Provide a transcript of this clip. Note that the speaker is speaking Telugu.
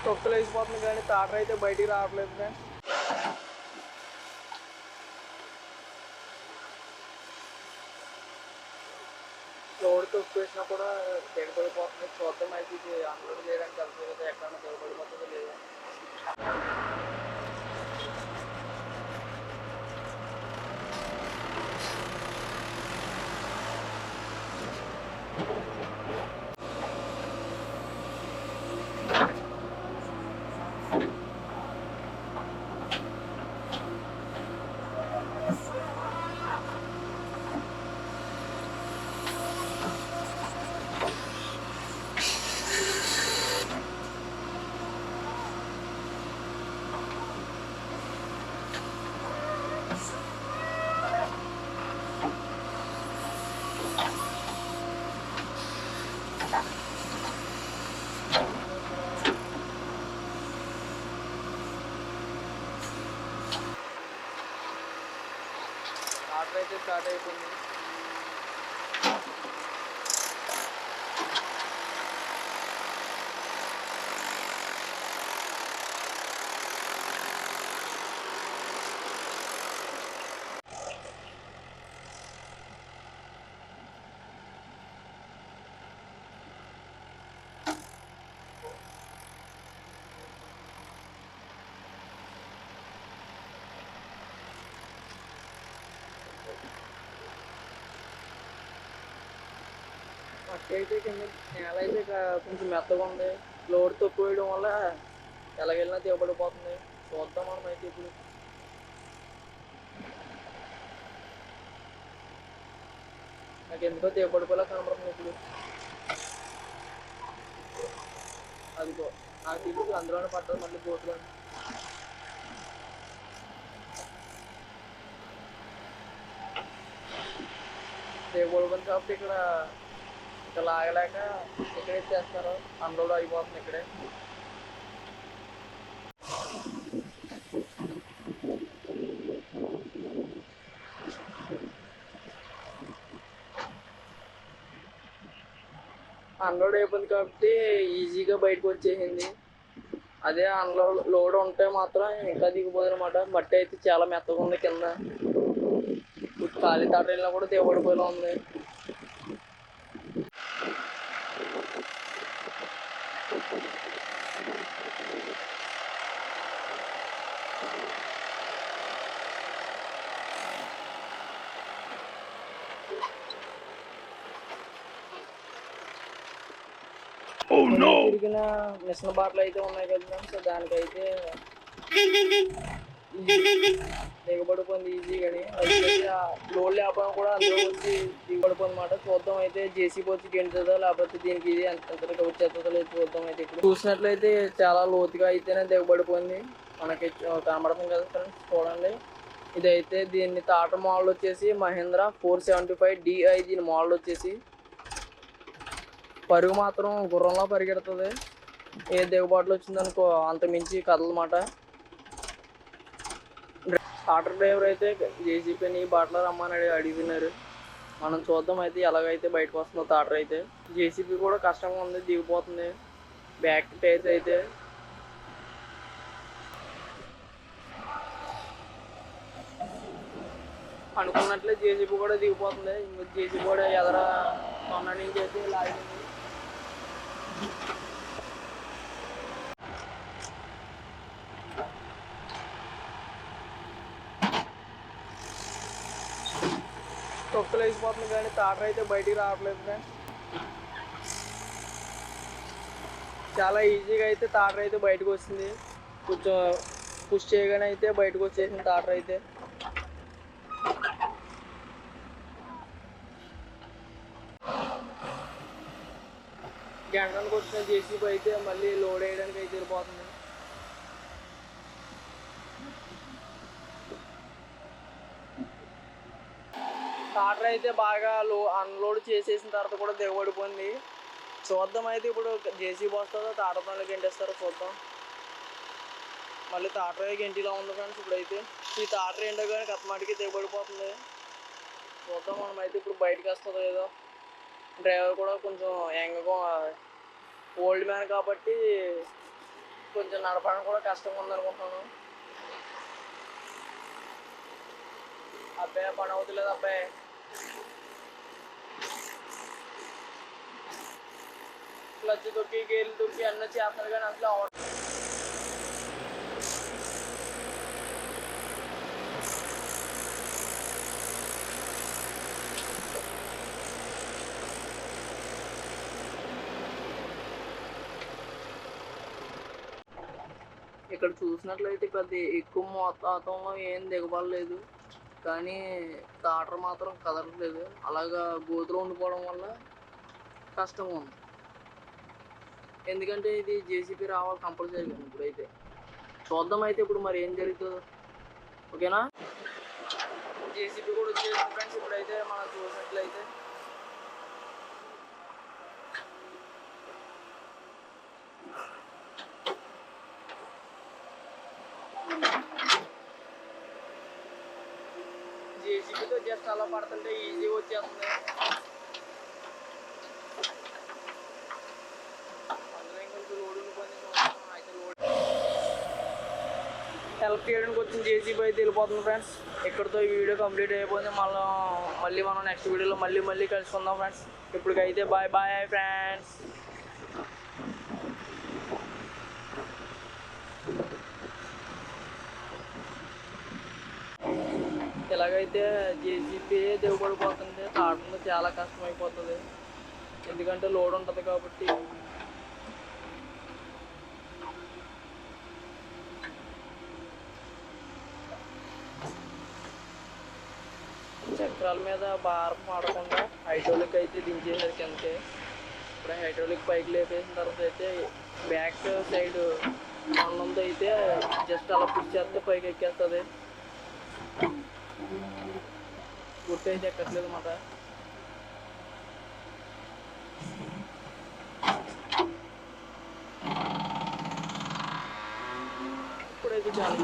తొక్కులు వేసిపోతుంది కానీ తాటర్ అయితే బయటికి రావట్లేదు ఫ్రెండ్స్. లోడ్ తొక్కు వేసినా కూడా దిగబడిపోతుంది. చూద్దాం అయితే ఇది అన్లోడ్ చేయడానికి వెళ్తుంది కదా, ఎక్కడన్నా దిగబడిపోతుందో లేదా. తాటర్ అయితే స్టార్ట్ అయిపోయింది. మట్టి అయితే కింద నేల అయితే కొంచెం మెత్తగా ఉంది. లోడ్ తక్కువ వేయడం వల్ల ఎలాగెళ్ళినా దిగబడిపోతుంది. చూద్దాం మనం అయితే ఇప్పుడు. నాకు ఎందుకో దిగబడిపోయేలా కనబడుతుంది ఇప్పుడు. అదిగో నాకు తెలిసి అందులోనే పడ్డది మళ్ళీ బోట్లో. దిగబడిపోయింది కాబట్టి ఇక్కడ లాగలేక ఇక్కడే చేస్తారు. అన్లోడ్ అయిపోతుంది ఇక్కడే. అన్లోడ్ అయిపోయింది కాబట్టి ఈజీగా బయటకు వచ్చేసింది. అదే లోడ్ ఉంటే మాత్రం ఇంకా దిగిపోదు అనమాట. మట్టి అయితే చాలా మెత్తగా ఉంది కింద. ఖాళీ తాట వెళ్ళినా కూడా దిగబడిపోయేలా ఉంది. తిరిగిన మిషన్ బాటలు అయితే ఉన్నాయి కదా, సో దానికైతే దిగబడిపోయింది ఈజీగాని. అయితే లోడ్ లేకపోయినా కూడా అందులో వచ్చి దిగబడిపోయింది అనమాట. చూద్దాం అయితే జేసీబీ వచ్చి గెంటుతుందో లేకపోతే దీనికి ఇది ఎంత వచ్చేస్తుందో లేదు చూద్దాం అయితే. ఇప్పుడు చూసినట్లయితే చాలా లోతుగా అయితేనే దిగబడిపోయింది. మనకి కనబడుతుంది కదా ఫ్రెండ్స్, చూడండి. ఇదైతే దీన్ని తాటర్ మోడల్ వచ్చేసి మహీంద్రా 475 DI. దీని మోడల్ వచ్చేసి పరుగు మాత్రం గుర్రంలో పరిగెడుతుంది. ఏ దిగుబాటులో వచ్చిందనుకో అంత మించి కదలమాట. టాటర్ డ్రైవర్ అయితే జేసీబీని బాటలో రమ్మని అడుగుతున్నారు. మనం చూద్దాం అయితే ఎలాగైతే బయటకు వస్తుందో టాటర్ అయితే. జేసీబీ కూడా కష్టంగా ఉంది, దిగిపోతుంది. బ్యాక్ టైర్స్ అయితే అనుకున్నట్లే జేసీబీ కూడా దిగిపోతుంది. ఇంకా జేసీబీ కూడా ఎదర కొన్న నుంచి అయితే లాగింది. తొక్కులు వేసిపోతుంది కానీ తాటర్ అయితే బయటికి రావట్లేదు ఫ్రెండ్స్. చాలా ఈజీగా అయితే తాటర్ అయితే బయటకు వచ్చింది. కొంచెం పుష్ చేయగానే అయితే బయటకు వచ్చేసింది తాటర్ అయితే. గంటలకు వచ్చిన జేసీబీ అయితే మళ్ళీ లోడ్ వేయడానికి అయితే వెళ్ళిపోతుంది. టాటర్ అయితే బాగా అన్లోడ్ చేసేసిన తర్వాత కూడా దిగబడిపోయింది. చూద్దాం అయితే ఇప్పుడు జేసీబీ వస్తుందో టాటర్ పనులు గెంటేస్తారో చూద్దాం. మళ్ళీ టాటర్ గెంటిలా ఉంది ఫ్రెండ్స్. ఇప్పుడైతే ఈ టాటర్ ఏంటో కానీ కత్తమాటికి దిగబడిపోతుంది. చూద్దాం మనం అయితే ఇప్పుడు బయటకు వస్తుందో ఏదో. డ్రైవర్ కూడా కొంచెం యంగ్గా ఓల్డ్ మ్యాన్ కాబట్టి కొంచెం నడపడం కూడా కష్టంగా ఉందనుకుంటున్నాను. అబ్బాయి పని అవుతలేదు అబ్బాయి. క్లచ్ తొక్కి గేర్లు తొక్కి అన్నీ చేస్తున్నారు కానీ అసలు ఇక్కడ చూసినట్లయితే పెద్ద ఎక్కువ మోతాదంలో ఏం దిగబడలేదు, కానీ టాటర్ మాత్రం కదలట్లేదు. అలాగా గోతులో ఉండిపోవడం వల్ల కష్టంగా ఉంది. ఎందుకంటే ఇది జేసీబీ రావాలి కంపల్సరీగా. ఇప్పుడైతే చూద్దాం అయితే ఇప్పుడు మరి ఏం జరుగుతుందో. ఓకేనా, జేసీబీ కూడా వచ్చేసింది ఫ్రెండ్స్. ఇప్పుడైతే మనం చూసినట్లయితే జేసీబీతో జస్ట్ అలా పడుతుంటే ఈజీగా వచ్చేస్తుంది. అందులో ఇంకొంచెం లోడ్ ఉండిపోయింది. అయితే లోడ్ హెల్ప్ చేయడానికి వచ్చిన జేసీబీ అయితే వెళ్ళిపోతుంది ఫ్రెండ్స్. ఇక్కడితో ఈ వీడియో కంప్లీట్ అయిపోయింది. మళ్ళీ మనం నెక్స్ట్ వీడియోలో మళ్ళీ కలుసుకుందాం ఫ్రెండ్స్. ఇప్పటికైతే బాయ్ బాయ్ ఫ్రెండ్స్. ఇలాగైతే జేసీబీ దిగబడిపోతుంది. తాటంలో చాలా కష్టమైపోతుంది, ఎందుకంటే లోడ్ ఉంటుంది కాబట్టి. చక్రాల మీద భారం పడకుండా హైడ్రోలిక్ అయితే దించేసారు కిందకి. ఇప్పుడు హైడ్రోలిక్ పైకి లేపేసిన తర్వాత అయితే బ్యాక్ సైడ్ అన్నంతో అయితే జస్ట్ అలా పుష్ చేస్తే పైకి ఎక్కేస్తుంది. గుర్తు అయితే ఎక్కట్లేదు అన్నమాట. ఇప్పుడైతే చాలా